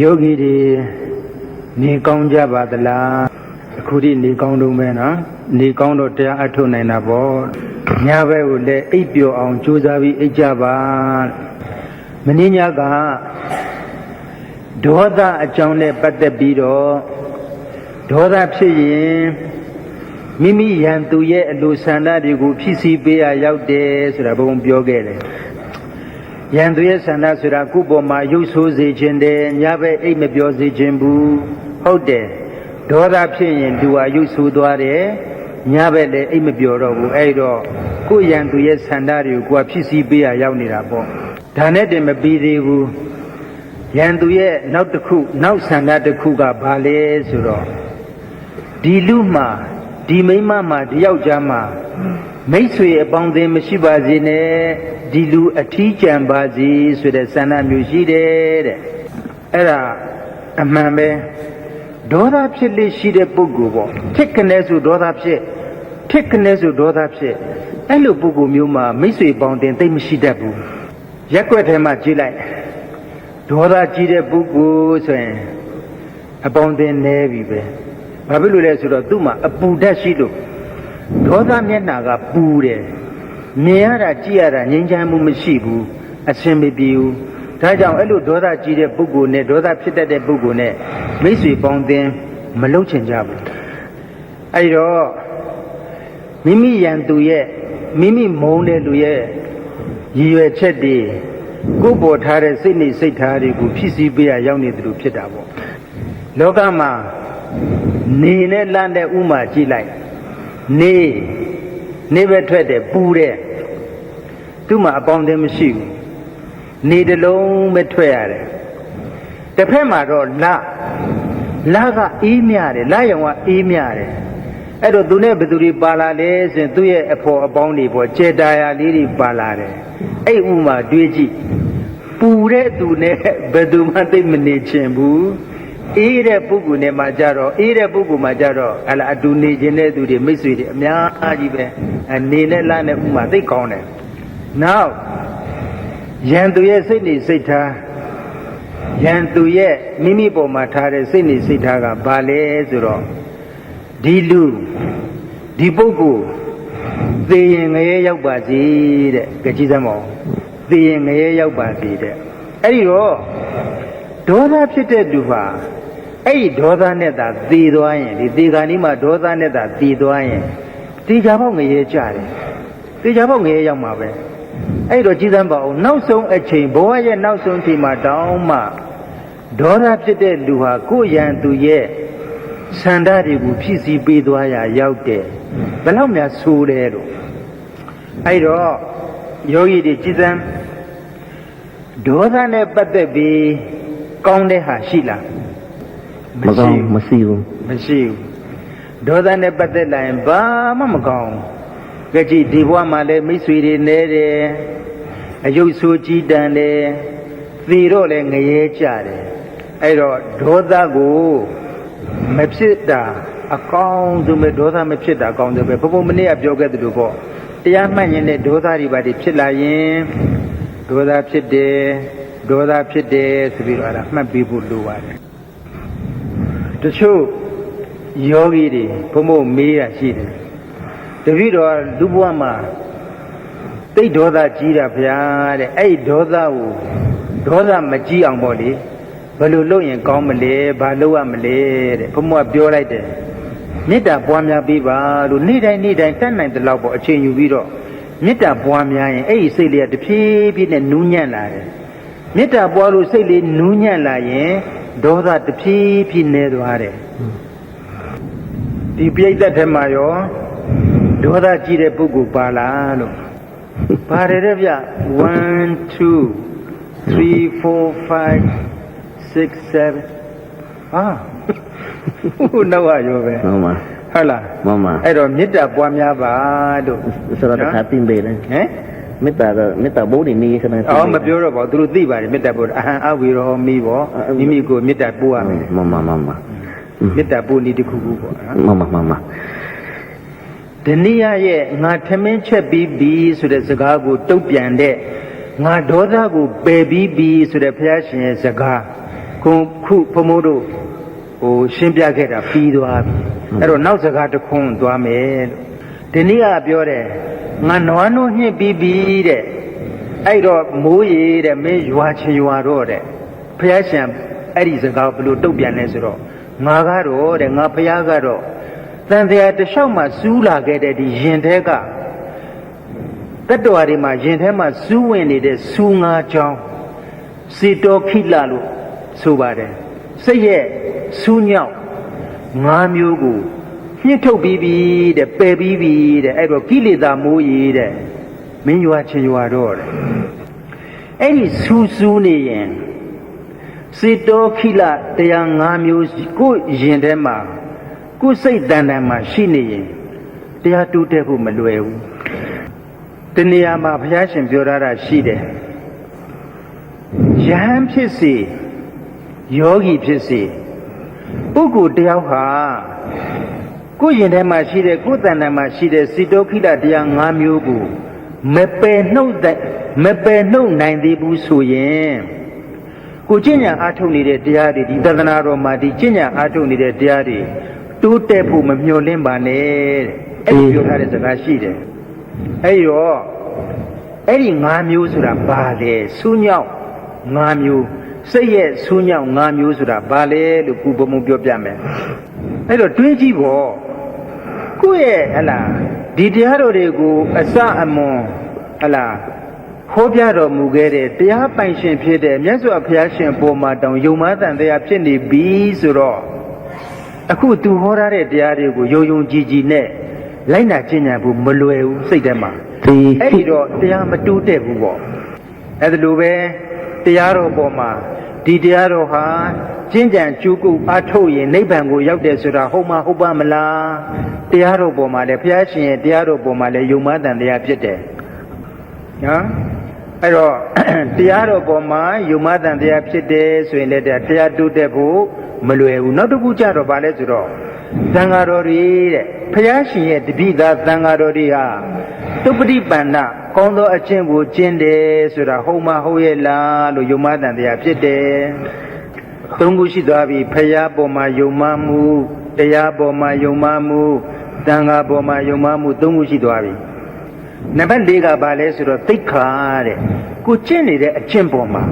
ယောဂီတွေနေကောင်းကြပါသလားအခုဒီနေကောင်းတော့မယ်နော်နေကောင်းတော့တရားအထုတ်နိုင်တာပေါ့ညဘက်ကိုလည်းအိပ်ပျော်အောင်ကြိုးစားပြီးအိပ်ကြပါမင်းညကဒေါသအကြောင်းနဲ့ပတ်သက်ပြီးတော့ဒေါသဖြစ်ရင်မိမိရန်သူရဲ့အလိုဆန္ဒတွေကိုဖြစ်စီပေးရရောက်တယ်ဆိုတာဘုံပြောခဲ့တယ်ရန်သူရဲ့ဆန္ဒဆိုတာကိုယ့်ပေါ်မှာရုပ်ဆိုးစေခြင်းတယ်ညဘက်အိပ်မပျော်စေခြင်းဘူးဟုတ်တယ်ဒေါသဖြစ်ရင်သူဟာရုပ်ဆိုးသွားတယ်ညဘက်လည်းအိပ်မပျော်တော့ဘူးအဲ့တော့ကိုယ့်ရန်သူရဲ့ဆန္ဒတွေကိုကိုယ်ဖြစ်စီပေးရရောက်နေတာပေါ့ဒါနဲ့တည်းမပြီးသေးဘူးရန်သူရဲ့နောက်တစ်ခုနောက်ဆန္ဒတစ်ခုကဘာလဲဆိုတော့ဒီလူမှာဒီမိန်းမမှာဒီယောက်ျားမှာမိတ်ဆွေအပေါင်းအသင်းမရှိပါစေနဲ့ဒီလူအထီးကျန်ပါစေဆိုတဲ့ဆန္ဒမျိုးရှိတယ်တဲ့အဲ့ဒါအမှန်ပဲဒေါသဖြစ်လေရှိတဲ့ပုဂ္ဂိုလ်ပေါ့ထစ်ကနေဆိုဒေါသဖြစ်ထစ်ကနေဆိုဒေါသဖြစ်အဲ့လိုပုဂ္ဂိုလ်မျိုးမှာမိတ်ဆွေပေါင်းအသင်းသိမရှိတတ်ဘူးရက်ွက်ထဲမှာကြည့်လိုက်ဒေါသကြီးတဲ့ပုဂ္ဂိုလ်ဆိုရင်အပေါင်းအသင်းနေပြီပဲဘာဖြစ်လို့လဲဆိုတော့သူ့မှာအပူဓာတ်ရှိလို့ဒေါသမျက်နှာကပူတယ်မြင်ရတာကြည့်ရတာငြိမ်းချမ်းမှုမရှိဘူးအဆင်မပြေဘူးဒါကြောင့်အဲ့လိုဒေါသကြီးတဲ့ပုဂ္ဂိုလ်နဲ့ဒေါသဖြစ်တတ်တဲ့ပုဂ္ဂိုလ်နဲ့မိတ်ဆွေပေါင်းသင်းမလုပ်ချင်ကြဘူးအဲ့တော့မိမိရန်သူရဲ့မိမိမုန်းတဲ့လူရဲ့ရည်ရွယ်ချက်တွေကိုယ်ပေါ်ထားတဲ့စိတ်နေစိတ်ထားတွေကိုဖြစ်စီပေးရရောက်နေတယ်လို့ဖြစ်တာပေါ့လောကမှာနေနဲ့လန့်တဲ့ဥမာကြည့်လိုက်နေပဲထွက်တယ်ပူတယ်သူ့မှာအပေါင်းအသင်းမရှိဘူးနေတလုံးပဲထွက်ရတယ်တစ်ဖက်မှာတော့လကအေးမြတယ်လရောင်ကအေးမြတယ်အဲ့တော့သူနဲ့ဘယ်သူတွေပါလာလဲဆိုရင်သူ့ရဲ့အဖော်အပေါင်းတွေပေါ့ကျေတာယာလေးတွေပါလာတယ်အဲ့ဥမာတွေးကြည့်ပူတဲ့သူနဲ့ဘယ်သူမှသိမနေချင်ဘူးအေးတဲ့ပုဂ္ဂိုလ်နဲ့မှကြတော့အေးတဲ့ပုဂ္ဂိုလ်မှကြတော့ဟလာအတူနေခြင်းတဲ့သူတွေမိတ်ဆွေတွေအများကြီးပဲနေနဲ့လနဲ့ဥမာသိကောင်းတယ်နောက်ရန်သူရဲ့စိတ်နေစိတ်ထားရန်သူရဲ့မိမိပေါ်မှာထားတဲ့စိတ်နေစိတ်ထားကဘာလဲဆိုတော့ဒီလူဒီပုဂ္ဂိုလ်သေရင်ငရဲရောက်ပါစေတဲ့ကြည်စမ်းပါဦးသေရင်ငရဲရောက်ပါစေတဲ့အဲ့ဒီတော့ဒေါသဖြစ်တဲ့လူဟာအဲ့ဒီဒေါသနဲ့သာသေသွားရင်ဒီသေခါนี้မှာဒေါသနဲ့သာသေသွားရင်သေချာပေါက်ငရဲကြတယ်သေချာပေါက်ငရဲရောက်မှာပဲအဲ့တော့ကြည်စမ်းပါဦးနောက်ဆုံးအချိန်ဘဝရဲ့နောက်ဆုံးချိန်မှာတောင်းမှဒေါသဖြစ်တဲ့လူဟာကိုယ်ရန်သူရဲ့ဆန္ဒတွေကိုဖြစ်စီပေးသွားရရောက်တယ်ဘယ်လောက်များဆိုးတယ်လို့အဲ့တော့ယောဂီတွေကြည်စမ်းဒေါသနဲ့ပတ်သက်ပြီးကောင်းတဲ့ဟာရှိလားမရှိဘူးမရှိဘူးဒေါသနဲ့ပတ်သက်လာရင်ဘာမှမကောင်းကြကြည့်ဒီဘဝမှာလည်းမိတ်ဆွေတွေနေတယ်အယုတ်ဆိုးကြီးတန်တယ်သေတော့လည်းငရဲကြတယ်အဲ့တော့ဒေါသကိုမဖြစ်တာအကောင်းဆုံးပဲဒေါသမဖြစ်တာအကောင်းဆုံးပဲဘုံမနေ့ကပြောခဲ့သလိုပေါ့တရားမှတ်ရင်လည်းဒေါသတွေပါဖြစ်လာရင်ဒေါသဖြစ်တယ်ဒေါသဖြစ်တယ်ဆိုပြီးတော့အဲ့ဒါမှတ်ပေးဖို့လိုပါတယ်တချို့ယောဂီတွေဘုံဘုံမေးရရှိတယ်တပည့်တော်လူဘဝမှာတိတ်ဒေါသကြီးတာဗျာတဲ့အဲ့ဒီဒေါသကိုဒေါသမကြီးအောင်ပေါ့လေဘယ်လိုလုပ်ရင်ကောင်းမလဲဘာလုပ်ရမလဲတဲ့ဘုံဘုံကပြောလိုက်တယ်မေတ္တာပွားများပေးပါလို့နေ့တိုင်းတတ်နိုင်တဲ့လောက်ပေါ့အချိန်ယူပြီးတော့မေတ္တာပွားများရင်အဲ့ဒီစိတ်လေးကတဖြည်းဖြည်းနဲ့နူးညံ့လာတယ်မေတ္တာပွားလို့စိတ်လေးနူးညံ့လာရင်ဒေါသတဖြည်းဖြည်းနည်းသွားတယ်ဒီပြိဿတ်ထဲမှာရောဒေါသကြီးတဲ့ပုဂ္ဂိုလ်ပါလားလို့ပါတယ်တဲ့ဗျ1 2 3 4 5 6 7ဟာဟုတ်တော့ရောပဲမှန်ပါဟုတ်လားမှန်ပါအဲ့တော့မေတ္တာပွားများပါလို့ဆိုတော့တခါသိနေတယ်ဟမ်မေတ္တာဘုန်းကြီးနေခဏအော်မပြောတော့ပါဘူးသူတို့သိပါတယ်မေတ္တာဘုရားအဟံအဝေရောမိပေါ့မိမိကိုမေတ္တာပို့ရမယ်မှန်မေတ္တာပို့နည်းတစ်ခုခုပေါ့နော်မှန်ဒဏိယရဲ့ငါထမင်းချက်ပြီးပြီဆိုတဲ့စကားကိုတုတ်ပြန်တဲ့ငါဒေါသကိုပယ်ပြီးပြီဆိုတဲ့ဘုရားရှင်ရဲ့စကား ခုဘုံမိုးတို့ရှင်းပြခဲ့တာပြီးသွားပြီအဲ့တော့နောက်စကားတစ်ခွန်းသွားမယ်လို့ဒီနေ့ကပြောတယ်ငါနွားနိုးညှစ်ပြီးပြီတဲ့အဲ့တော့မိုးရေတဲ့မင်းရွာချင်ရွာတော့တဲ့ဘုရားရှင်အဲ့ဒီစကားဘယ်လိုတုတ်ပြန်လဲဆိုတော့ငါကတော့တဲ့ငါဘုရားကတော့တန်တရားတစ်လျှောက်မှစူးလာခဲ့တဲ့ဒီရင်ထဲကတတ္တဝါတွေမှာရင်ထဲမှာစူးဝင်နေတဲ့စူးငါးချောင်းစေတောခိလလို့ဆိုပါတယ်စိတ်ရဲ့စူးညောက်ငါးမျိုးကိုညှစ်ထုတ်ပြီးပြီတဲ့ပယ်ပြီးပြီတဲ့အဲ့တော့ကိလေသာမိုးရေတဲ့မင်းရွာချင်ရွာတော့တဲ့အဲ့ဒီစူးစူးနေရင်စေတောခိလတရား၅မျိုးကိုရင်ထဲမှာကိုစိတ်တန်တန်မှာရှိနေရင်တရားတူးတက်ဖို့မလွယ်ဘူးတဏှာမှာဘုရားရှင်ပြောထားတာရှိတယ်ယဟန်ဖြစ်စေယောဂီဖြစ်စေပုဂ္ဂိုလ်တယောက်ဟာကိုယ်ရင်ထဲမှာရှိတဲ့ကိုယ်တန်တန်မှာရှိတဲ့စေတောခိလတရား၅မျိုးကိုမပယ်နှုတ်နိုင်သေးဘူးဆိုရင်ကိုကျင့်ညာအားထုတ်နေတဲ့တရားတွေဒီသဒ္ဒနာတော်မှာဒီကျင့်ညာအားထုတ်နေတဲ့တရားတွေတိုးတက်ဖို့မမျှော်လင့်ပါနဲ့တဲ့အဲ့ဒီပြောထားတဲ့စကားရှိတယ်အဲ့တော့အဲ့ဒီ၅မျိုးဆိုတာဘာလဲစူးညောက်၅မျိုးစိတ်ရဲ့စူးညောက်၅မျိုးဆိုတာဘာလဲလို့ခုဘုံဘုံပြောပြမယ်အဲ့တော့တွေးကြည့်ပေါ့ကိုယ့်ရဲ့ဟလာဒီတရားတော်တွေကိုအစအမွန်ဟလာဟောပြတော်မူခဲ့တဲ့တရားပိုင်ရှင်ဖြစ်တဲ့မြတ်စွာဘုရားရှင်ပေါ်မှာတောင်ယုံမှန်တရားဖြစ်နေပြီဆိုတော့အခုသူဟောထားတဲ့တရားတွေကိုယုံယုံကြည်ကြည်နဲ့လိုက်နာကျင့်ကြံဖို့မလွယ်ဘူးစိတ်ထဲမှာအဲ့ဒီတော့တရားမတိုးတက်ဘူးပေါ့အဲ့ဒါလိုပဲတရားတော်ပေါ်မှာဒီတရားတော်ဟာကျင့်ကြံကြိုးကုပ်အားထုတ်ရင်နိဗ္ဗာန်ကိုရောက်တယ်ဆိုတာဟုတ်မှဟုတ်ပါမလားတရားတော်ပေါ်မှာလည်းဘုရားရှင်ရဲ့တရားတော်ပေါ်မှာလည်းယုံမှန်တရားဖြစ်တယ်နော်အဲ့တော့တရားတော်ပေါ်မှာယုံမှန်တရားဖြစ်တယ်ဆိုရင်လည်းတရားတိုးတက်ဖို့မလွယ်ဘူးနောက်တစ်ခုကြတော့ဗာလဲဆိုတော့သံဃာတော်တွေတဲ့ဘုရားရှင်ရဲ့တပိသားသံဃာတော်တွေဟာတုပ္ပတိပန္နကောင်းသောအကျင့်ကိုကျင့်တယ်ဆိုတာဟုတ်မဟုတ်ရဲ့လားလို့ယုံမှန်တရားဖြစ်တယ်သုံးခုရှိသွားပြီဘုရားပေါ်မှာယုံမှန်မှုတရားပေါ်မှာယုံမှန်မှုသံဃာပေါ်မှာယုံမှန်မှုသုံးခုရှိသွားပြီနံပါတ်၄ကဘာလဲဆိုတော့သိက္ခာတဲ့ကိုကျင့်နေတဲ့အကျင့်ပေါ်မှာ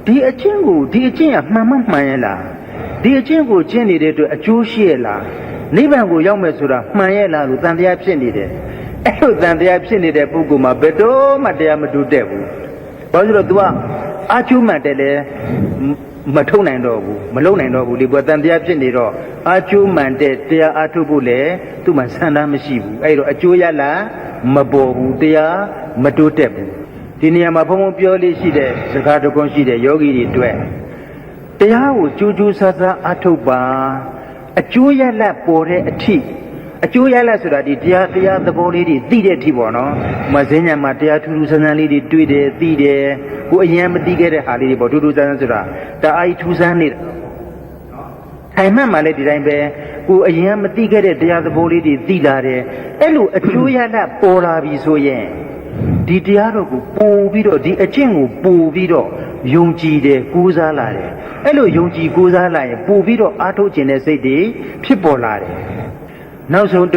ဒီအကျင့်ကမှန်မှန်ရဲ့လားဒီအကျင့်ကိုကျင့်နေတဲ့အတွက်အကျိုးရှိရဲ့လားနိဗ္ဗာန်ကိုရောက်မယ်ဆိုတာမှန်ရဲ့လားလို့တန်တရားဖြစ်နေတယ်အဲ့လိုတန်တရားဖြစ်နေတဲ့ပုဂ္ဂိုလ်မှာဘယ်တော့မှတရားမတူတက်ဘူးဘာလို့လဲဆိုတော့ तू အာကျိုးမှန်တယ်လေမထုံနိုင်တော့ဘူးမလုံနိုင်တော့ဘူးဒီဘတန်တရားဖြစ်နေတော့အာကျိုးမှန်တဲ့တရားအားထုတ်ဖို့လေသူ့မှာဆန္ဒမရှိဘူးအဲ့တော့အကျိုးရလားမပေါ်ဘူးတရားမတိုးတက်ဘူးဒီနေရာမှာဘုံဘုံပြောလေးရှိတဲ့စကားတစ်ခုရှိတဲ့ယောဂီတွေတွေ့တရားကိုကြိုးကြိုးစားစားအားထုတ်ပါအကျိုးရလတ်ပေါ်တဲ့အထိအကျိုးရလတ်ဆိုတာဒီတရားသဘောလေးတွေသိတဲ့အထိပေါ့နော်မစင်းညာမှာတရားထူးထူးဆန်းဆန်းလေးတွေတွေ့တယ်သိတယ်ကိုအရင်မသိခဲ့တဲ့ဟာလေးတွေပေါ့ထူးထူးဆန်းဆန်းဆိုတာတအားထူးဆန်းနေတာထိုင်မှတ်မှလည်းဒီတိုင်းပဲကိုအရင်မသိခဲ့တဲ့တရားသဘောလေးတွေသိလာတယ်အဲ့လိုအကျိုးရလတ်ပေါ်လာပြီဆိုရင်ဒီတရားတော်ကိုပို့ပြီးတော့ဒီအကျင့်ကိုပို့ပြီးတော့ယုံကြည်တယ်ကိုးစားလာတယ်အဲ့လိုယုံကြည်ကိုးစားလာရင်ပို့ပြီးတော့အားထုတ်ခြင်းတဲ့စိတ်တွေဖြစ်ပေါ်လာတယ်နောက်ဆုံး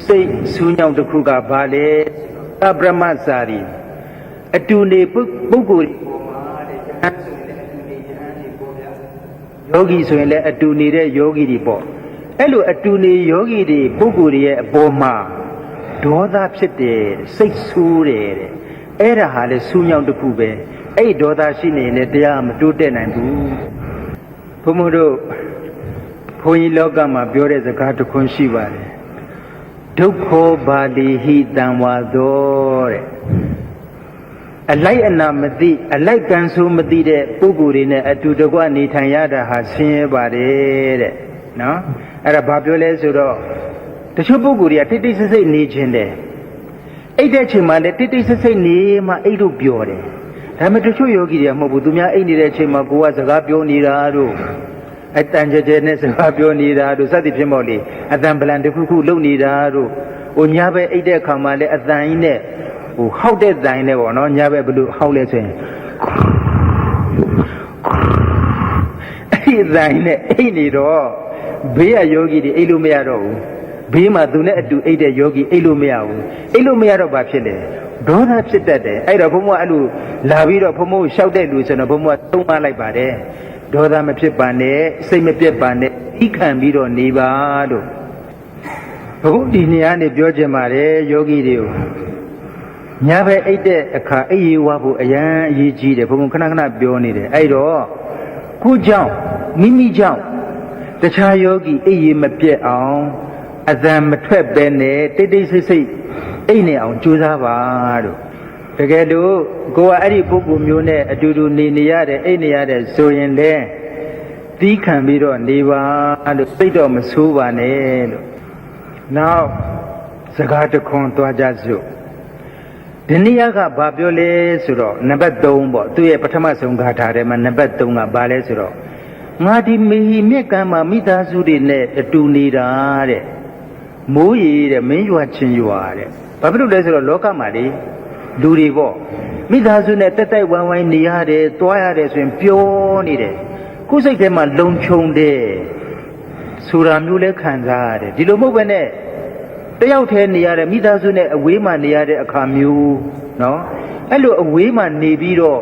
စိတ်ဆူးညောင်တစ်ခုကဘာလဲအပရမဇာတိအတူနေပုဂ္ဂိုလ်ပေါ်မှာတဲ့ဉာဏ်ဆိုရင်လည်းအတူနေဉာဏ်တွေပေါ်ဗျာယောဂီဆိုရင်လည်းအတူနေတဲ့ယောဂီတွေပေါ့အဲ့လိုအတူနေယောဂီတွေပုဂ္ဂိုလ်တွေရဲ့အပေါ်မှာဒေါသဖြစ်တယ်စိတ်ဆိုးတယ်တဲ့အဲ့ဒါဟာလေဆူးညောင်တစ်ခုပဲအဲ့ဒေါသရှိနေရင်တရားမတိုးတက်နိုင်ဘူးဘုံမို့တို့ဘုန်းကြီးလောကမှာပြောတဲ့စကားတစ်ခွန်းရှိပါတယ်ဒုက္ခောပါဠိဟိတံဝါသောတဲ့အလိုက်အနာမသိအလိုက်ကံဆိုးမသိတဲ့ပုဂ္ဂိုလ်တွေနဲ့အတူတကွနေထိုင်ရတာဟာဆင်းရဲပါတယ်တဲ့နော်အဲ့ဒါဘာပြောလဲဆိုတော့တချို့ပုဂ္ဂိုလ်တွေကတိတ်တိတ်ဆိတ်ဆိတ်နေခြင်းတယ်အိတ်တဲ့ချိန်မှာလည်းတိတ်တိတ်ဆိတ်ဆိတ်နေမှအိတ်တို့ပြောတယ်ဒါပေမဲ့တချို့ယောဂီတွေကမဟုတ်ဘူးသူများအိတ်နေတဲ့ချိန်မှာကိုကစကားပြောနေတာတို့အတန်ကြဲကြဲနဲ့စကားပြောနေတာတို့စသဖြင့်ပေါ့လေအတန်ပလန်တစ်ခုခုလုပ်နေတာတို့ဟိုညာဘက်အိတ်တဲ့အခါမှာလည်းအတန်ကြီးနဲ့ဟိုဟောက်တဲ့တိုင်နဲ့ပေါ့နော်ညာဘက်ဘလို့ဟောက်လဲဆိုရင် ဒီအတိုင်းနဲ့အိတ်နေတော့ဘေးကယောဂီတွေအိတ်လို့မရတော့ဘူးဘေးမှာသူနဲ့အတူအိတ်တဲ့ယောဂီအိတ်လို့မရဘူးအိတ်လို့မရတော့ဘာဖြစ်လဲဒေါသဖြစ်တတ်တယ်အဲ့တော့ဘုံဘအဲ့လိုလာပြီးတော့ဘုံဘလျှောက်တဲ့လူဆိုတော့ဘုံဘသုံးမလိုက်ပါတယ်ဒေါသမဖြစ်ပါနဲ့စိတ်မပြတ်ပါနဲ့ဤခံပြီးတော့နေပါလို့ဘုဒီနေရာနေပြောချင်ပါတယ်ယောဂီတွေကိုညာဘက်အိတ်တဲ့အခါအိပ်ရဝဖို့အရန်အရေးကြီးတယ်ဘုံခဏခဏပြောနေတယ်အဲ့တော့ခုကြောင့်မိမိကြောင့်တခြားယောဂီအိပ်ရမပြတ်အောင်အသံမထွက်ပဲနဲ့တိတ်တိတ်ဆိတ်ဆိတ်အိတ်နေအောင်ကြိုးစားပါလို့တကယ်လို့ကိုကအဲ့ဒီပုဂ္ဂိုလ်မျိုးနဲ့အတူတူနေရတယ်အိတ်နေရတယ်ဆိုရင်လေသီးခံပြီးတော့နေပါလို့စိတ်တော့မဆိုးပါနဲ့လို့နောက်စကားတခွန်းသွားကြစို့ဒီနေ့ကဘာပြောလဲဆိုတော့နံပါတ်3ပေါ့သူရဲ့ပထမဆုံးဂါထာထဲမှာနံပါတ်3ကဘာလဲဆိုတော့ငါဒီမေဟိမြက်ကမ်းမှာမိသားစုတွေနဲ့အတူနေတာတဲ့မိုးရီတဲ့မင်းရွာချင်းရွာတဲ့ဘာဖြစ်လို့လဲဆိုတော့လောကမှာလေလူတွေပေါ့မိသားစုနဲ့တက်တိုက်ဝိုင်းဝိုင်းနေရတယ်တွားရတယ်ဆိုရင်ပျော်နေတယ်ကိုယ်စိတ်ထဲမှာလုံခြုံတယ်ဆိုတာမျိုးလဲခံစားရတယ်ဒီလိုမဟုတ်ဘဲနဲ့တယောက်တည်းနေရတဲ့မိသားစုနဲ့အဝေးမှာနေရတဲ့အခါမျိုးနော်အဲ့လိုအဝေးမှာနေပြီးတော့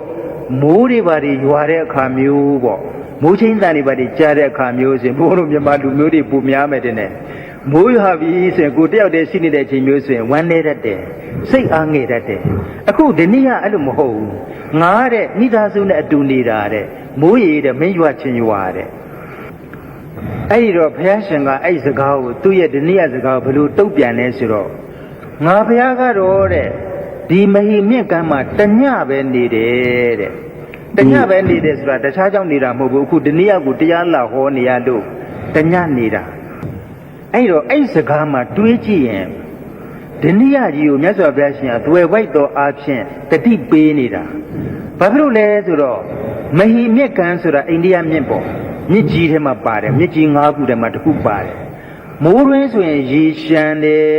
မိုးတွေပါတွေရွာတဲ့အခါမျိုးပေါ့မိုးချင်းတန်တွေပါတွေကြားတဲ့အခါမျိုးဆိုရင်ဘိုးတို့မြန်မာလူမျိုးတွေပူများမယ်တဲ့နဲ့မိုးရွာပြီးဆိုရင်ကိုတယောက်တည်းရှိနေတဲ့အချိန်မျိုးဆိုရင်ဝမ်းနေတတ်တယ်စိတ်အားငယ်တတ်တယ်အခုဒီနေ့ကအဲ့လိုမဟုတ်ဘူးငါတဲ့မိသားစုနဲ့အတူနေတာတဲ့မိုးရီတဲ့မင်းရွာချင်းရွာတဲ့အဲ့ဒီတော့ဘုရားရှင်ကအဲ့စကားကိုသူ့ရဲ့ဒီနေ့စကားကိုဘယ်လိုတုတ်ပြန်လဲဆိုတော့ငါဘုရားကတော့တဲ့ဒီမဟိမြက်ကမ်းမှာတညပဲနေတယ်တဲ့တညပဲနေတယ်ဆိုတာတခြားကြောင့်နေတာမဟုတ်ဘူးအခုဒီနေ့ကိုတရားလာဟောနေရလို့တညနေတာအဲ့တော့အဲ့စကားမှာတွေးကြည့်ရင်ဒီနေ့ကြီးကိုမြတ်စွာဘုရားရှင်ကသွယ်ဝိုက်တော်အားဖြင့်တတိပေးနေတာဘာဖြစ်လို့လဲဆိုတော့မဟိမြက်ကမ်းဆိုတာအိန္ဒိယမြစ်ပေါ့မြစ်ကြီးထဲမှာပါတယ်မြစ်ကြီး၅ခုထဲမှာတစ်ခုပါတယ်မိုးရင်းဆိုရင်ရေရှမ်းတယ်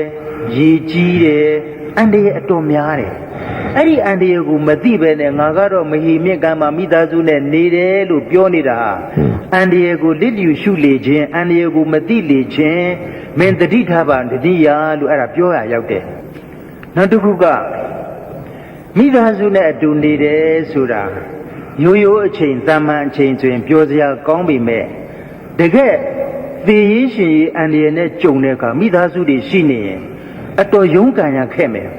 ရေကြီးတယ်အန္တရာယ်အတော်များတယ်အဲ့ဒီအန္တရာယ်ကိုမသိပဲနဲ့ငါကတော့မဟိမြက်ကမ်းမှာမိသားစုနဲ့နေတယ်လို့ပြောနေတာအန္တရာယ်ကိုလစ်လျူရှုလေခြင်းအန္တရာယ်ကိုမသိလေခြင်းမင်းတတိထားပါတတိယလို့အဲ့ဒါပြောရရောက်တယ်နောက်တစ်ခုကမိသားစုနဲ့အတူနေတယ်ဆိုတာရိုးရိုးအချိန်တမန်အချိန်ဆိုရင်ပြောစရာကောင်းပေမဲ့တကယ်သေရေးရှင်ရေးအန္တရာယ်နဲ့ကြုံတဲ့အခါမိသားစုတွေရှိနေရင်အတော်ယုံကံရခဲ့မယ်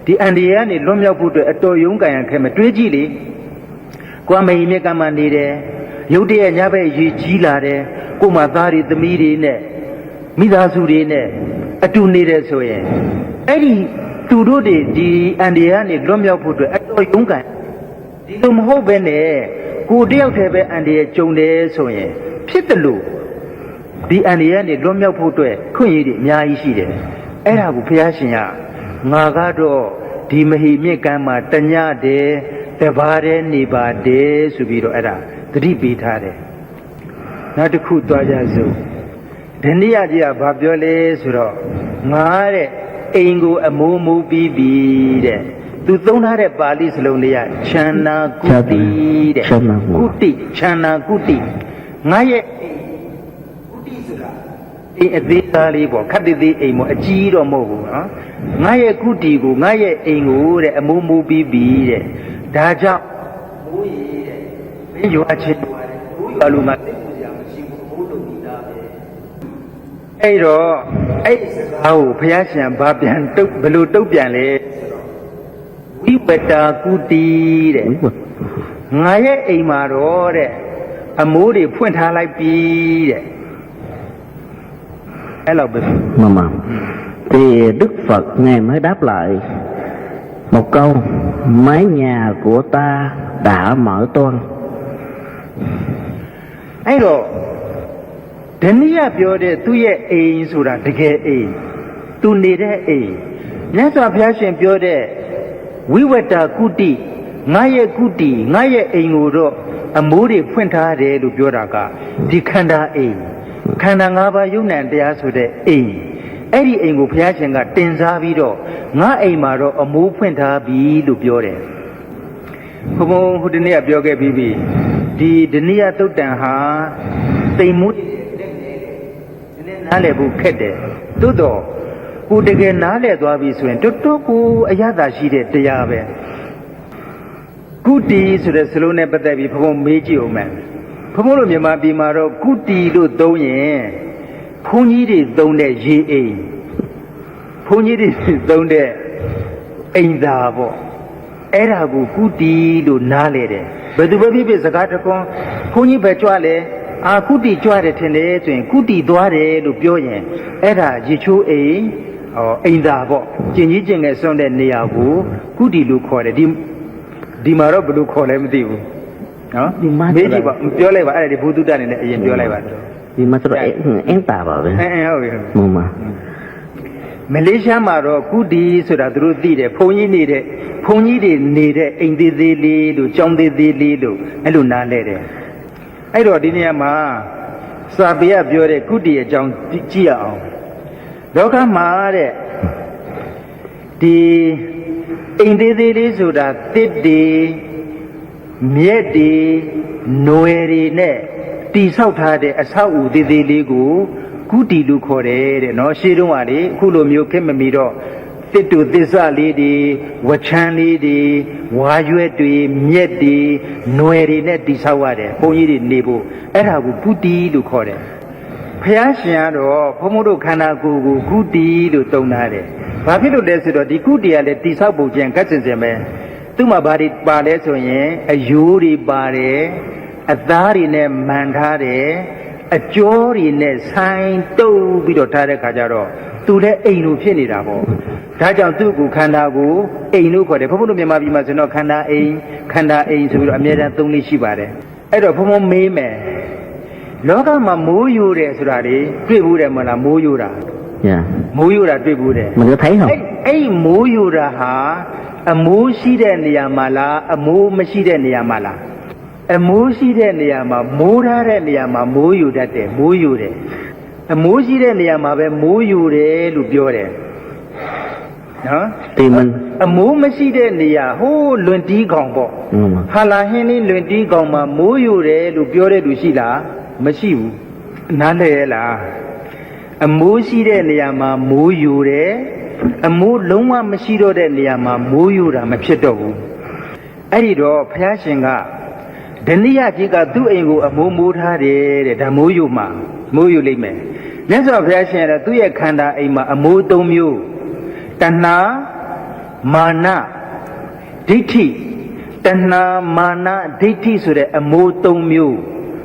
ဒီအန္တရာယ်ကနေလွတ်မြောက်ဖို့အတွက်အတော်ယုံကံရခဲ့မယ်တွေးကြည့်လေကိုယ်မဟိမြက်ကမှနေတယ်ရုတ်တရက်ညဘက်ရေကြီးလာတယ်ကိုယ်မှသားတွေသမီးတွေနဲ့မိသားစုတွေနဲ့အတူနေတယ်ဆိုရင်အဲ့ဒီသူတို့တွေဒီအန္တရာယ်ကနေလွတ်မြောက်ဖို့အတွက်အတော်ယုံကံဒီလိုမဟုတ်ပဲနဲ့ကိုတယောက်တည်းပဲအန္တရာယ်ကြုံတယ်ဆိုရင်ဖြစ်တယ်လို့ဒီအန္တရာယ်ကနေလွတ်မြောက်ဖို့အတွက်ခွင့်ရည်တွေအများကြီးရှိတယ်အဲ့ဒါကိုဘုရားရှင်ကငါကတော့ဒီမဟိမြက်ကမ်းမှာတညတည်းတပါးတည်းနေပါတယ်ဆိုပြီးတော့အဲ့ဒါသတိပေးထားတယ်နောက်တစ်ခုသွားကြစို့ဒီနေ့ကြီးကဘာပြောလဲဆိုတော့ငါတဲ့အိမ်ကိုအမိုးမိုးပြီးပြီတဲ့သူသုံးထားတဲ့ပါဠိစလုံးလေးကချန္နာကုတိတဲ့ကုတိချန္နာကုတိငါရဲ့ကုတိဆိုတာဒီအသေးသားလေးပေါ့ခက်သေးအိမ်ပေါ့အကြီးတော့မဟုတ်ဘူးနော်ငါရဲ့ကုတိကိုငါရဲ့အိမ်ကိုတဲ့အမိုးမိုးပြီးပြီတဲ့ဒါကြောင့်မိုးရီတဲ့မင်းရွာချင်းရွာတယ်မိုးရွာလို့မှသိဖို့ရမရှိဘူးမိုးလုံးနေတာပဲအဲ့တော့အဲ့စကားကိုဘုရားရှင်ဘာပြန်တုတ်ဘယ်လိုတုတ်ပြန်လဲဝိပတာကုတိတဲ့ငါရဲ့အိမ်မှာတော့တဲ့အမိုးတွေဖွင့်ထားလိုက်ပြီတဲ့အဲ့လောက်ပဲmà thì Đức Phật ngài mới đáp lại một câu mái nhà của ta đã mở toangအဲ့တော့ဓနိယပြောတဲ့သူ့ရဲ့အိမ်ဆိုတာတကယ်အိမ်သူနေတဲ့အိမ်မြတ်စွာဘုရားရှင်ပြောတဲ့ဝိဝတ္တကုတိငါရဲ့ကုတိငါရဲ့အိမ်ကိုတော့အမိုးတွေဖွင့်ထားတယ်လို့ပြောတာကဒီခန္ဓာအိမ်ခန္ဓာ၅ပါးယုံ nant တရားဆိုတဲ့အိမ်အဲ့ဒီအိမ်ကိုဘုရားရှင်ကတင်စားပြီးတော့ငါအိမ်မှာတော့အမိုးဖွင့်ထားပြီလို့ပြောတယ်ဘုံဘုံဟိုတနေ့ကပြောခဲ့ပြီးပြီဒ ဒီဒနိယသုတ်တံဟာတိမ်မွေးနားလည်ဖို့ခက်တယ်သို့တော့ကိုတကယ်နားလည်သွားပြီဆိုရင်တော်တော်ကိုအရသာရှိတဲ့တရားပဲကုတီဆိုတဲ့စလုံးနဲ့ပတ်သက်ပြီးဘုံဘုံမေးကြည့်အောင်မယ်ဘုံဘုံတို့မြန်မာပြည်မှာတော့ကုတီလို့သုံးရင်ဘုန်းကြီးတွေသုံးတဲ့ရေအိမ်ဘုန်းကြီးတွေသုံးတဲ့အိမ်သာပေါ့အဲ့ဒါကိုကုတီလို့နားလေတယ်ဘယ်သူပဲဖြစ်ဖြစ်စကားတကွန်းဘုန်းကြီးပဲကြွလဲအာကုတီကြွတယ်ထင်တယ်ဆိုရင်ကုတီသွားတယ်လို့ပြောရင်အဲ့ဒါရေချိုးအိမ်အိမ်သာပေါ့ကျင်ကြီးကျင်ငယ်စွန့်တဲ့နေရာကိုကုတီလို့ခေါ်တယ်ဒီမှာတော့ဘယ်လိုခေါ်လဲမသိဘူးနော်ဒီမှာမေးကြည့်ပါပြောလိုက်ပါအဲ့ဒါဒီဘုသူတ္တနေနဲ့အရင်ပြောလိုက်ပါဒီမှာဆိုတော့အင်းတာပါပဲဟုတ်ပြီမှန်ပါမလေးရှားမှာတော့ကုတီဆိုတာသူတို့သိတယ်ဘုန်းကြီးနေတဲ့ဘုန်းကြီးတွေနေတဲ့အိမ်သေးသေးလေးလို့ကျောင်းသေးသေးလေးလို့အဲ့လိုနားလဲတယ်အဲ့တော့ဒီနေရာမှာစာပေကပြောတဲ့ကုတီအကြောင်းကြည့်ရအောင်လောကမှာတဲ့ဒီအိမ်သေးသေးလေးဆိုတာတစ်တွေမြက်တွေနွယ်တွေနဲ့တိဆောက်ထားတဲ့အဆောက်အဦသေးသေးလေးကိုကုတီလို့ခေါ်တယ်တဲ့နော်ရှေးတုန်းကလေအခုလိုမျိုးခက်မမီတော့တစ်တူသစ္စာလေးတွေဝချမ်းလေးတွေဝါရွက်တွေမြက်တွေနွယ်တွေနဲ့တိဆောက်ရတယ်ဘုန်းကြီးတွေနေဖို့အဲ့ဒါကိုကုတီလို့ခေါ်တယ်ဘုရားရှင်ကတော့ဘုန်းဘုတို့ခန္ဓာကိုယ်ကိုကုတီလို့သုံးထားတယ်ဘာဖြစ်လို့လဲဆိုတော့ဒီကုတီကလည်းတိဆောက်ပုံကျန်ကတ်စင်စင်ပဲသူ့မှာဘာတွေပါလဲဆိုရင်အယိုးတွေပါတယ်အသားတွေနဲ့မှန်ထားတယ်အကျော်တွေနဲ့ဆိုင်တုပ်ပြီးတော့ထားတဲ့ခါကျတော့သူလည်းအိမ်လိုဖြစ်နေတာပေါ့ဒါကြောင့်သူ့ကိုခန္ဓာကိုအိမ်လို့ခေါ်တယ်ဘုန်းဘုတို့မြန်မာပြည်မှာဆိုတော့ခန္ဓာအိမ်ဆိုပြီးတော့အမြဲတမ်းသုံးလေးရှိပါတယ်အဲ့တော့ဘုန်းဘုံမေးမယ်လောကမှာမိုးယိုတယ်ဆိုတာလေတွေ့ဘူးတယ်မလားမိုးယိုတာမိုးယိုတာတွေ့ဘူးတယ်မလို့ထိုင်းဟောအဲ့မိုးယိုတာဟာအမိုးရှိတဲ့နေရာမှာလားအမိုးမရှိတဲ့နေရာမှာလားအမိုးရှိတဲ့နေရာမှာမိုးထားတဲ့နေရာမှာမိုးယိုတတ်တယ်မိုးယိုတယ်အမိုးရှိတဲ့နေရာမှာပဲမိုးယိုတယ်လို့ပြောတယ်နော်ဒီမအမိုးမရှိတဲ့နေရာဟိုးလွန်တီးကောင်ပေါ့ဟာလာဟင်းလေးလွန်တီးကောင်မှာမိုးယိုတယ်လို့ပြောတဲ့သူရှိလားမရှိဘူးနားလဲရလားအမိုးရှိတဲ့နေရာမှာမိုးယိုတယ်အမိုးလုံးဝမရှိတော့တဲ့နေရာမှာမိုးယိုတာမဖြစ်တော့ဘူးအဲ့ဒီတော့ဘုရားရှင်ကဒဏိယကြီးကသူ့အိမ်ကိုအမိုးမိုးထားတယ်တဲ့ဒါမိုးယိုမှာမိုးယိုလိမ့်မယ်မြတ်စွာဘုရားရှင်ကတော့သူ့ရဲ့ခန္ဓာအိမ်မှာအမိုး၃မျိုးတဏှာမာနဒိဋ္ဌိတဏှာမာနဒိဋ္ဌိဆိုတဲ့အမိုး၃မျိုး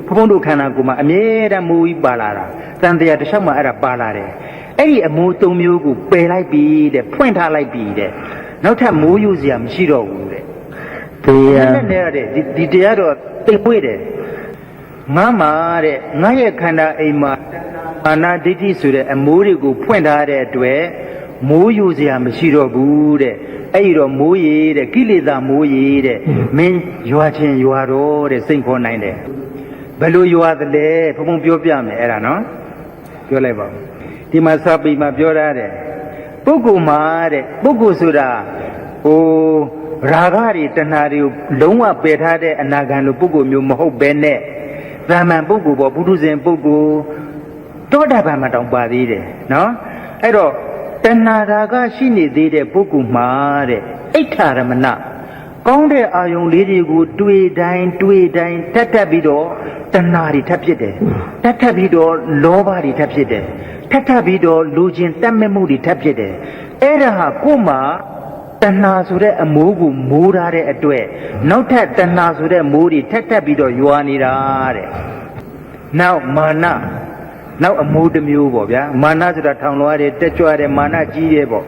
ဘုန်းဘုန်းတို့ခန္ဓာကိုယ်မှာအမြဲတမ်းမိုးကြီးပါလာတာတန်တရားတစ်လျှောက်မှာအဲ့ဒါပါလာတယ်အဲ့ဒီအမိုး၃မျိုးကိုပယ်လိုက်ပြီတဲ့ဖွင့်ထားလိုက်ပြီတဲ့နောက်ထပ်မိုးယူစရာမရှိတော့ဘူးတဲ့တရားနဲ့တဲ့ဒီတရားတော့သိပွေးတယ်ငါမှာတဲ့ငါရဲ့ခန္ဓာအိမ်မှာမာနဒိဋ္ဌိဆိုတဲ့အမိုးတွေကိုဖွင့်ထားတဲ့အတွက်မိုးယူစရာမရှိတော့ဘူးတဲ့အဲ့ဒီတော့မိုးရေတဲ့ကိလေသာမိုးရေတဲ့မင်းရွာချင်းရွာတော့တဲ့စိတ်ခေါ်နိုင်တယ်ဘယ်လိုရွာသလဲဘုံဘုံပြောပြမယ်အဲ့ဒါနော်ပြောလိုက်ပါဦးဒီမှာစာပေမှာပြောထားတယ်ပုဂ္ဂိုလ်မှာတဲ့ပုဂ္ဂိုလ်ဆိုတာဟိုရာဂတွေတဏှာတွေကိုလုံးဝပယ်ထားတဲ့အနာဂံလိုပုဂ္ဂိုလ်မျိုးမဟုတ်ဘဲနဲ့သာမန်ပုဂ္ဂိုလ်ပေါ့ပုထုဇဉ်ပုဂ္ဂိုလ်တောတာပန်မှာတောင်ပါသေးတယ်နော်အဲ့တော့တဏှာရာဂရှိနေသေးတဲ့ပုဂ္ဂိုလ်မှာတဲ့အိဋ္ဌာရမဏကောင်းတဲ့အာယုံလေးတွေကိုတွေ့တိုင်းထပ်ပြီးတော့တဏှာတွေထပ်ဖြစ်တယ်ထပ်ပြီးတော့လောဘတွေထပ်ဖြစ်တယ်ထပ်ပြီးတော့လူချင်းတတ်မဲ့မှုတွေထပ်ဖြစ်တယ်အဲ့ဒါဟာကိုယ်မှာတဏှာဆိုတဲ့အမိုးကိုမိုးထားတဲ့အတွက်နောက်ထပ်တဏှာဆိုတဲ့မိုးတွေထပ်ပြီးတော့ရွာနေတာတဲ့နောက်မာနနောက်အမိုးတစ်မျိုးပေါ့ဗျာမာနဆိုတာထောင်လွှားတယ်တက်ကြွတယ်မာနကြီးတယ်ပေါ့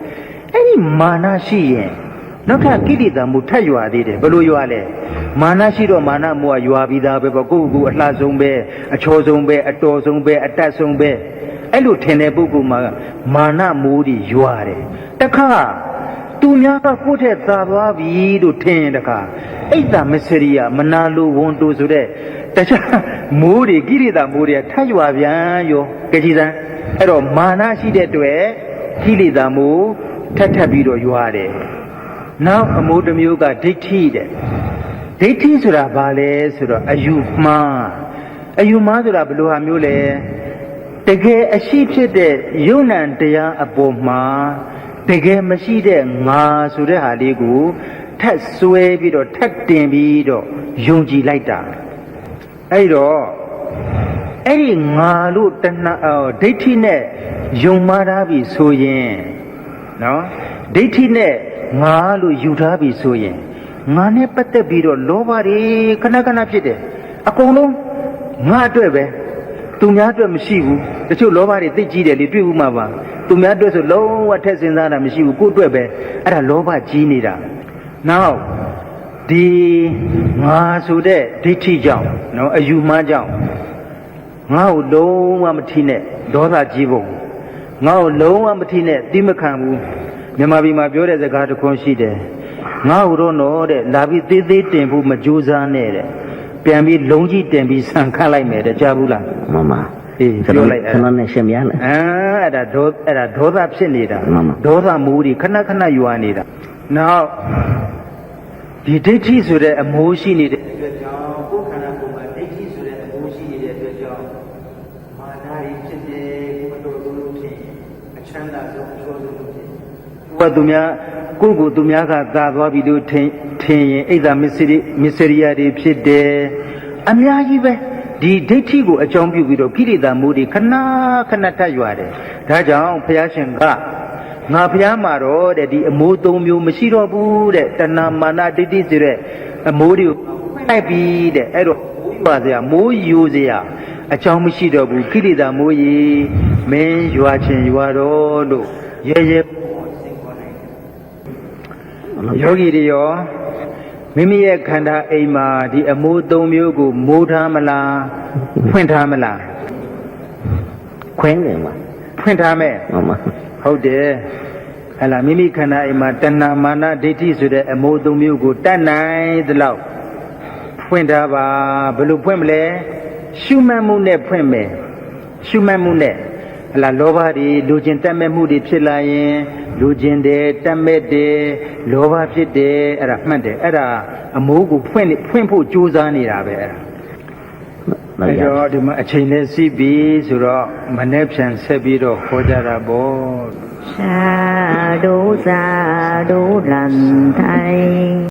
အဲ့ဒီမာနရှိရင်နောက်ထပ်ကိလေသာမှုထပ်ရွာသေးတယ်ဘယ်လိုရွာလဲမာနရှိတော့မာနမှုကရွာပြီးသားပဲပေါ့ကိုယ့်ကိုယ်အလှဆုံးပဲအချောဆုံးပဲအတော်ဆုံးပဲအတတ်ဆုံးပဲအဲ့လိုထင်တဲ့ပုဂ္ဂိုလ်မှာမာနမိုးတွေရွာတယ်တခါသူများကကိုယ့်ထက်သာသွားပြီလို့ထင်ရင်တခါအိတ်တာမစရိယမနာလိုဝန်တိုဆိုတဲ့တခြားမိုးတွေကိလေသာမိုးတွေထပ်ရွာပြန်ရောကြည်စမ်းအဲ့တော့မာနရှိတဲ့တွေ့ကိလေသာမိုးထပ်ပြီးတော့ရွာတယ်နောက်အမိုးတစ်မျိုးကဒိဋ္ဌိတဲ့ ဒိဋ္ဌိဆိုတာဘာလဲဆိုတော့အယူမှားဆိုတာဘယ်လိုဟာမျိုးလဲတကယ်အရှိဖြစ်တဲ့ယုံ nant တရားအပေါ်မှာတကယ်မရှိတဲ့ငါဆိုတဲ့ဟာလေးကိုထပ်ဆွဲပြီးတော့ထပ်တင်ပြီးတော့ယုံကြည်လိုက်တာအဲ့တော့အဲ့ဒီငါလို့တဏှာဒိဋ္ဌိနဲ့ယုံမှားထားပြီဆိုရင်နော်ဒိဋ္ဌိနဲ့ငါလို့ယူထားပြီဆိုရင်ငါနဲ့ပတ်သက်ပြီးတော့လောဘတွေခဏခဏဖြစ်တယ်အကုန်လုံးငါအတွက်ပဲသူများအတွက်မရှိဘူးတချို့လောဘတွေသိကြီးတယ်လေတွေ့ဘူးမှာပါသူများအတွက်ဆိုလုံးဝထက်စင်စားတာမရှိဘူးကိုယ့်အတွက်ပဲအဲ့ဒါလောဘကြီးနေတာနောက်ဒီငါဆိုတဲ့ဒိဋ္ဌိကြောင့်နော်အယူမှားကြောင့်ငါ့ကိုလုံးဝမထိနဲ့ဒေါသကြီးပုံငါ့ကိုလုံးဝမထိနဲ့တိမခံဘူးမြန်မာပြည်မှာပြောတဲ့စကားတစ်ခွန်းရှိတယ်ငါ့ကိုတော့တဲ့လာပြီးသေးသေးတင်ဖို့မကြိုးစားနဲ့တဲ့ပြန်ပြီးလုံးကြီးတင်ပြီးဆန်ခတ်လိုက်မယ်တဲ့ကြားဘူးလားမှန်ပါအေးပြောလိုက်ကျွန်တော်နဲ့ရှင်းပြလိုက်အဲ့ဒါဒေါသဖြစ်နေတာဒေါသမိုးတွေခဏခဏယူရနေတာနောက်ဒီဒိဋ္ဌိဆိုတဲ့အမိုးရှိနေတဲ့အတွက်ကြောင့်ကိုယ်ခန္ဓာကိုယ်မှာဒိဋ္ဌိဆိုတဲ့အမိုးရှိနေတဲ့အတွက်ကြောင့်မာနတွေဖြစ်တယ်မတော်လို့ဖြစ်အချမ်းသာဆုံးအချိုးဆုံးဖြစ်ကိုယ်ကသူများကသာသွားပြီလို့ထင်ရင်အိဒါမစ္စရိယတွေဖြစ်တယ်အများကြီးပဲဒီဒိဋ္ဌိကိုအကြောင်းပြုပြီးတော့ကိလေသာမိုးတွေခဏခဏထပ်ရွာတယ်ဒါကြောင့်ဘုရားရှင်ကငါဘုရားမှာတော့တဲ့ဒီအမိုး၃မျိုးမရှိတော့ဘူးတဲ့တဏမာနဒိဋ္ဌိဆိုတဲ့အမိုးတွေကိုလိုက်ပြီးတဲ့အဲ့တော့မိုးယူစရာအကြောင်းမရှိတော့ဘူးကိလေသာမိုးကြီးမင်းရွာခြင်းရွာတော့လို့ရဲစင်ခေါ်နိုင်ယောဂီတွေရောမိမိရဲ့ခန္ဓာအိမ်မှာဒီအမိုး၃မျိုးကိုမိုးထားမလားဖွင့်ထားမလားခွင်းတယ်မှာဖွင့်ထားမယ်ဟုတ်တယ်ဟဲ့လားမိမိခန္ဓာအိမ်မှာတဏမာနဒိဋ္ဌိဆိုတဲ့အမိုး၃မျိုးကိုတတ်နိုင်သလောက်ဖွင့်ထားပါဘယ်လိုဖွင့်မလဲရှုမှတ်မှုနဲ့ဖွင့်မယ်ရှုမှတ်မှုနဲ့ဟဲ့လားလောဘတွေလူချင်းတတ်မဲ့မှုတွေဖြစ်လာရင်လူချင်းတယ်တတ်မဲ့တယ်လောဘဖြစ်တယ်အဲ့ဒါမှတ်တယ်အဲ့ဒါအမိုးကိုဖွင့်ဖို့ကြိုးစားနေတာပဲအဲ့တော့ဒီမှာအချိန်နဲ့စီးပြီဆိုတော့မနေ့ပြန်ဆက်ပြီးတော့ခေါ်ကြတာပေါ့သာဓုလံထိုင်